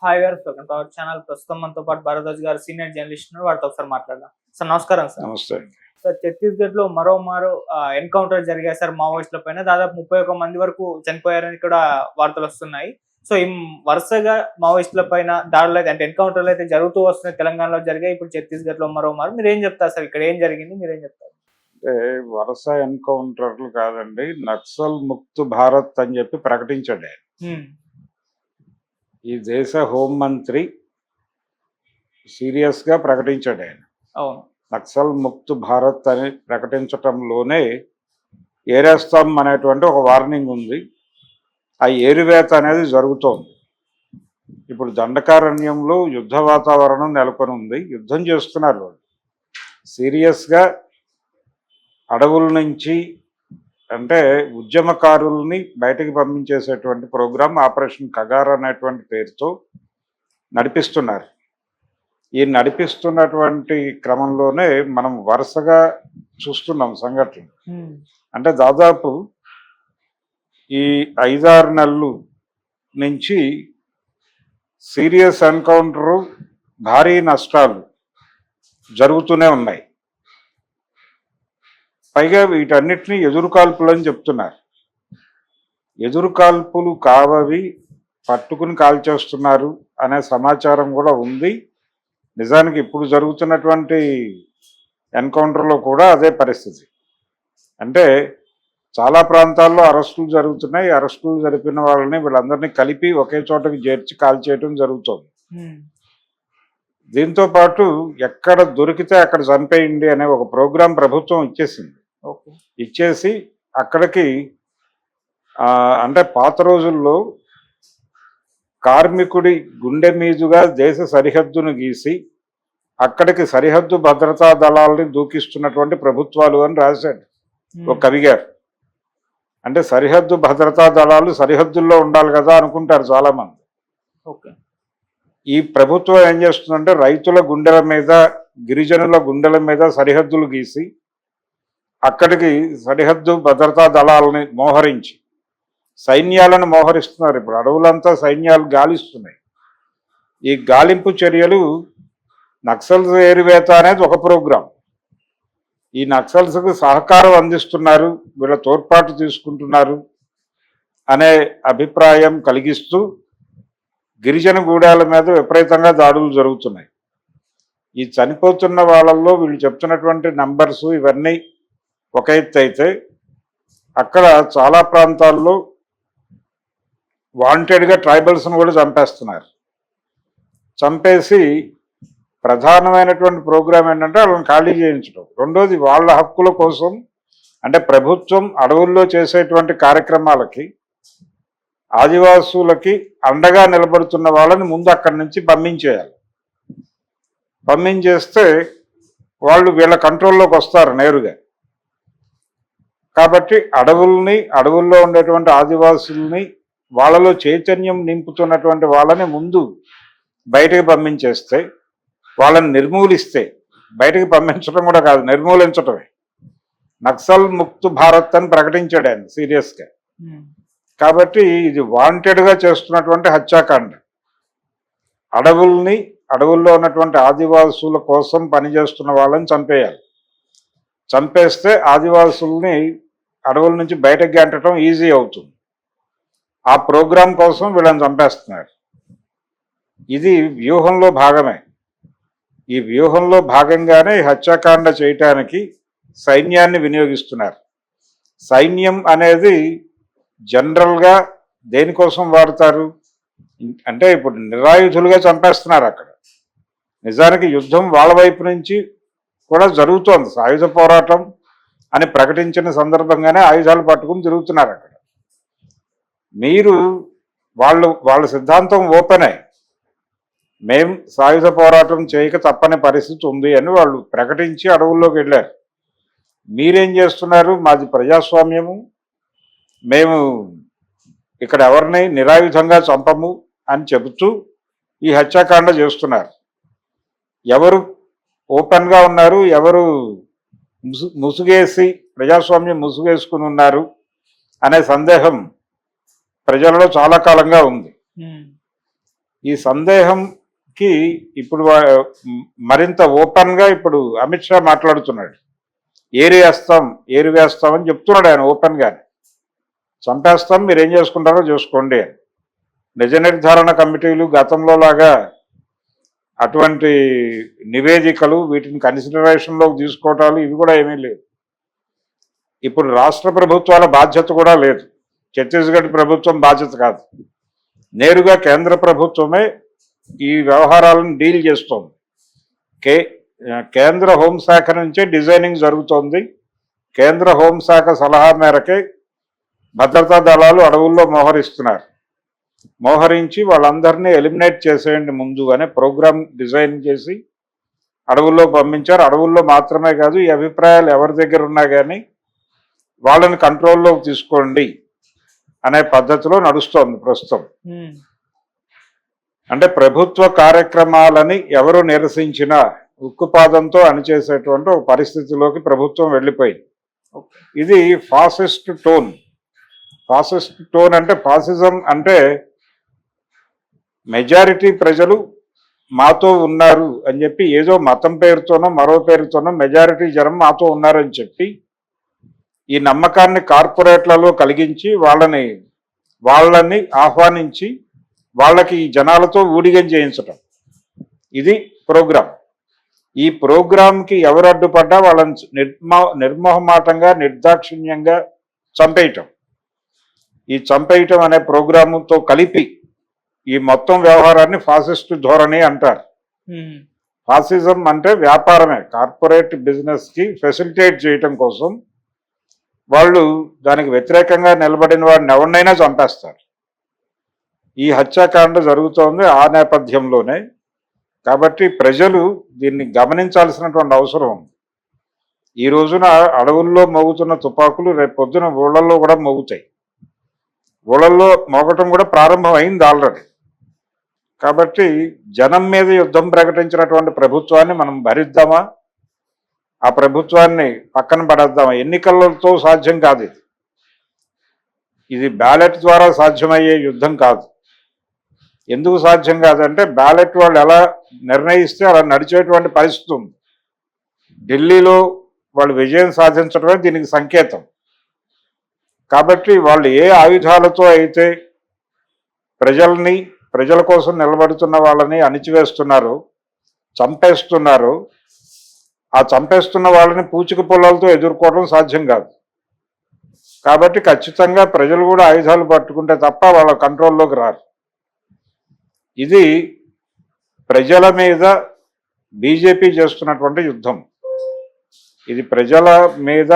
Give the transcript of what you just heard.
Hi గారు, welcome to our channel. ప్రస్తుతం మనతో పాటు భరద్వాజ్ గారు సీనియర్ జర్నలిస్ట్ ఉన్నారు. వారితో ఒకసారి మాట్లాడదాం. సార్ నమస్కారం సార్. నమస్తే. సార్, ఛత్తీస్గఢ్ లో మరోమారు ఎన్కౌంటర్ జరిగాయి సార్ మావోయిస్టుల పైన. దాదాపు 31 మంది వరకు చనిపోయారని కూడా వార్తలు వస్తున్నాయి. సో ఈ వరుసగా మావోయిస్టుల పైన దాడులు అయితే అంటే ఎన్కౌంటర్లు అయితే జరుగుతూ వస్తున్నాయి. తెలంగాణలో జరిగాయి, ఇప్పుడు ఛత్తీస్గఢ్ లో మరోమారు. మీరు ఏం చెప్తారు సార్? ఇక్కడ ఏం జరిగింది, మీరేం చెప్తారు? అంటే వరుస ఎన్కౌంటర్లు కాదండి, నక్సల్ ముక్త్ భారత్ అని చెప్పి ప్రకటించాడు ఆయన. ఈ దేశ హోంమంత్రి సీరియస్ గా ప్రకటించాడు ఆయన. అవును, నక్సల్ ముక్త్ భారత్ అని ప్రకటించటంలోనే ఏరేస్తాం అనేటువంటి ఒక వార్నింగ్ ఉంది. ఆ ఏరివేత అనేది జరుగుతోంది. ఇప్పుడు దండకారణ్యంలో యుద్ధ వాతావరణం నెలకొని ఉంది. యుద్ధం చేస్తున్నారు వాళ్ళు సీరియస్గా. అడవుల నుంచి అంటే ఉద్యమకారుల్ని బయటకు పంపించేసేటువంటి ప్రోగ్రాం ఆపరేషన్ కగార్ అనేటువంటి పేరుతో నడిపిస్తున్నారు. ఈ నడిపిస్తున్నటువంటి క్రమంలోనే మనం వరుసగా చూస్తున్నాం సంఘటనలు. అంటే దాదాపు ఈ 5-6 నెలలు నుంచి సీరియస్ ఎన్కౌంటరు, భారీ నష్టాలు జరుగుతూనే ఉన్నాయి. పైగా వీటన్నిటినీ ఎదురుకాల్పులు అని చెప్తున్నారు. ఎదురుకాల్పులు కావవి, పట్టుకుని కాల్చేస్తున్నారు అనే సమాచారం కూడా ఉంది. నిజానికి ఇప్పుడు జరుగుతున్నటువంటి ఎన్కౌంటర్లో కూడా అదే పరిస్థితి. అంటే చాలా ప్రాంతాల్లో అరెస్టులు జరుగుతున్నాయి. అరెస్టులు జరిపిన వాళ్ళని వీళ్ళందరినీ కలిపి ఒకే చోటకి చేర్చి కాల్చేయటం జరుగుతుంది. దీంతో పాటు ఎక్కడ దొరికితే అక్కడ చంపేయండి అనే ఒక ప్రోగ్రాం ప్రభుత్వం ఇచ్చేసింది. ఇచ్చేసి అక్కడికి అంటే పాత రోజుల్లో కార్మికుడి గుండె మీదుగా దేశ సరిహద్దును గీసి అక్కడికి సరిహద్దు భద్రతా దళాలని దూకిస్తున్నటువంటి ప్రభుత్వాలు అని రాశాడు ఒక కవి గారు. అంటే సరిహద్దు భద్రతా దళాలు సరిహద్దుల్లో ఉండాలి కదా అనుకుంటారు చాలా మంది. ఈ ప్రభుత్వం ఏం చేస్తుందంటే రైతుల గుండెల మీద, గిరిజనుల గుండెల మీద సరిహద్దులు గీసి అక్కడికి సరిహద్దు భద్రతా దళాలని మోహరించి సైన్యాలను మోహరిస్తున్నారు. ఇప్పుడు అడవులంతా సైన్యాలు గాలిస్తున్నాయి. ఈ గాలింపు చర్యలు నక్సల్స్ ఏరివేత అనేది ఒక ప్రోగ్రాం. ఈ నక్సల్స్కు సహకారం అందిస్తున్నారు, వీళ్ళ తోడ్పాటు తీసుకుంటున్నారు అనే అభిప్రాయం కలిగిస్తూ గిరిజన గూడాల మీద విపరీతంగా దాడులు జరుగుతున్నాయి. ఈ చనిపోతున్న వాళ్ళల్లో వీళ్ళు చెప్తున్నటువంటి నంబర్స్ ఇవన్నీ ఒక ఎత్తు అయితే, అక్కడ చాలా ప్రాంతాల్లో వాంటెడ్గా ట్రైబల్స్ను కూడా చంపేస్తున్నారు. చంపేసి ప్రధానమైనటువంటి ప్రోగ్రాం ఏంటంటే వాళ్ళని ఖాళీ చేయించడం. రెండోది వాళ్ళ హక్కుల కోసం, అంటే ప్రభుత్వం అడవుల్లో చేసేటువంటి కార్యక్రమాలకి ఆదివాసులకి అండగా నిలబడుతున్న వాళ్ళని ముందు అక్కడి నుంచి పంపించేయాలి. పంపించేస్తే వాళ్ళు వీళ్ళ కంట్రోల్లోకి వస్తారు నేరుగా. కాబట్టి అడవుల్లో ఉండేటువంటి ఆదివాసుల్ని, వాళ్ళలో చైతన్యం నింపుతున్నటువంటి వాళ్ళని ముందు బయటకు పంపించేస్తే, వాళ్ళని నిర్మూలిస్తే, బయటకు పంపించడం కూడా కాదు నిర్మూలించటమే. నక్సల్ ముక్త్ భారత్ అని ప్రకటించాడు ఆయన సీరియస్గా. కాబట్టి ఇది వాంటెడ్గా చేస్తున్నటువంటి హత్యాకాండ. అడవుల్లో ఉన్నటువంటి ఆదివాసుల కోసం పనిచేస్తున్న వాళ్ళని చంపేయాలి. చంపేస్తే ఆదివాసుల్ని అడవుల నుంచి బయటకు గంటడం ఈజీ అవుతుంది. ఆ ప్రోగ్రాం కోసం వీళ్ళని చంపేస్తున్నారు. ఇది వ్యూహంలో భాగమే. ఈ వ్యూహంలో భాగంగానే హత్యాకాండ చేయటానికి సైన్యాన్ని వినియోగిస్తున్నారు. సైన్యం అనేది జనరల్గా దేనికోసం వాడతారు అంటే ఇప్పుడు నిరాయుధులుగా చంపేస్తున్నారు అక్కడ. నిజానికి యుద్ధం వాళ్ళ వైపు నుంచి కూడా జరుగుతోంది. ఆయుధ పోరాటం అని ప్రకటించిన సందర్భంగానే ఆయుధాలు పట్టుకుని తిరుగుతున్నారు అక్కడ. మీరు వాళ్ళ సిద్ధాంతం ఓపెనే, మేం సాయుధ పోరాటం చేయక తప్పని పరిస్థితి ఉంది అని వాళ్ళు ప్రకటించి అడవుల్లోకి వెళ్ళారు. మీరేం చేస్తున్నారు? మాది ప్రజాస్వామ్యము, మేము ఇక్కడ ఎవరిని నిరాయుధంగా చంపము అని చెబుతూ ఈ హత్యాకాండ చేస్తున్నారు. ఎవరు ఓపెన్గా ఉన్నారు, ఎవరు ముసుగేసి ప్రజాస్వామ్యం ముసుగేసుకుని ఉన్నారు అనే సందేహం ప్రజలలో చాలా కాలంగా ఉంది. ఈ సందేహంకి ఇప్పుడు మరింత ఓపెన్గా ఇప్పుడు అమిత్ షా మాట్లాడుతున్నాడు. ఏరి వేస్తాం అని చెప్తున్నాడు ఆయన ఓపెన్గానే. చంపేస్తాం, మీరు ఏం చేసుకుంటారో చేసుకోండి అని. నిజ నిర్ధారణ కమిటీలు గతంలో లాగా అటువంటి నివేదికలు వీటిని కన్సిడరేషన్లోకి తీసుకోవటాలు ఇవి కూడా ఏమీ లేదు. ఇప్పుడు రాష్ట్ర ప్రభుత్వాల బాధ్యత కూడా లేదు. ఛత్తీస్గఢ్ ప్రభుత్వం బాధ్యత కాదు, నేరుగా కేంద్ర ప్రభుత్వమే ఈ వ్యవహారాలను డీల్ చేస్తోంది. కేంద్ర హోంశాఖ నుంచే డిజైనింగ్ జరుగుతోంది. కేంద్ర హోంశాఖ సలహా మేరకే భద్రతా దళాలు అడవుల్లో మోహరించి వాళ్ళందరినీ ఎలిమినేట్ చేసేయండి ముందు అనే ప్రోగ్రామ్ డిజైన్ చేసి అడవుల్లో పంపించారు. అడవుల్లో మాత్రమే కాదు, ఈ అభిప్రాయాలు ఎవరి దగ్గర ఉన్నా కానీ వాళ్ళని కంట్రోల్లోకి తీసుకోండి అనే పద్ధతిలో నడుస్తోంది ప్రస్తుతం. అంటే ప్రభుత్వ కార్యక్రమాలని ఎవరు నిరసించినా ఉక్కుపాదంతో అణిచేసేటువంటి ఒక పరిస్థితిలోకి ప్రభుత్వం వెళ్ళిపోయింది. ఇది ఫాసిస్ట్ టోన్. అంటే ఫాసిజం అంటే మెజారిటీ ప్రజలు మాతో ఉన్నారు అని చెప్పి ఏదో మతం పేరుతోనో మరో పేరుతోనో మెజారిటీ జనం మాతో ఉన్నారని చెప్పి ఈ నమ్మకాన్ని కార్పొరేట్లలో కలిగించి వాళ్ళని ఆహ్వానించి వాళ్ళకి ఈ జనాలతో ఊడిగం చేయించటం, ఇది ప్రోగ్రాం. ఈ ప్రోగ్రాంకి ఎవరు అడ్డుపడ్డా వాళ్ళని నిర్మోహమాటంగా నిర్దాక్షిణ్యంగా చంపేయటం. ఈ చంపేయటం అనే ప్రోగ్రాముతో కలిపి ఈ మొత్తం వ్యవహారాన్ని ఫాసిస్ట్ ధోరణి అంటారు. ఫాసిజం అంటే వ్యాపారమే, కార్పొరేట్ బిజినెస్ కి ఫెసిలిటేట్ చేయటం కోసం వాళ్ళు దానికి వ్యతిరేకంగా నిలబడిన వాడిని ఎవరినైనా చంపేస్తారు. ఈ హత్యాకాండ జరుగుతోంది ఆ నేపథ్యంలోనే. కాబట్టి ప్రజలు దీన్ని గమనించాల్సినటువంటి అవసరం ఉంది. ఈ రోజున అడవుల్లో మోగుతున్న తుపాకులు రేపు పొద్దున ఊళ్ళల్లో కూడా మోగుతాయి. ఊళ్ళల్లో మోగటం కూడా ప్రారంభం అయింది ఆల్రెడీ. కాబట్టి జనం మీద యుద్ధం ప్రకటించినటువంటి ప్రభుత్వాన్ని మనం భరిద్దామా, ఆ ప్రభుత్వాన్ని పక్కన పడేద్దామా? ఎన్నికలతో సాధ్యం కాదు ఇది బ్యాలెట్ ద్వారా సాధ్యమయ్యే యుద్ధం కాదు. ఎందుకు సాధ్యం కాదంటే బ్యాలెట్ వాళ్ళు ఎలా నిర్ణయిస్తే అలా నడిచేటువంటి పరిస్థితి ఉంది. ఢిల్లీలో వాళ్ళు విజయం సాధించడమే దీనికి సంకేతం. కాబట్టి వాళ్ళు ఏ ఆయుధాలతో అయితే ప్రజల కోసం నిలబడుతున్న వాళ్ళని అణిచివేస్తున్నారో, చంపేస్తున్నారో, ఆ చంపేస్తున్న వాళ్ళని పూచిక పొలాలతో ఎదుర్కోవడం సాధ్యం కాదు. కాబట్టి ఖచ్చితంగా ప్రజలు కూడా ఆయుధాలు పట్టుకుంటే తప్ప వాళ్ళ కంట్రోల్లోకి రారు. ఇది ప్రజల మీద బీజేపీ చేస్తున్నటువంటి యుద్ధం. ఇది ప్రజల మీద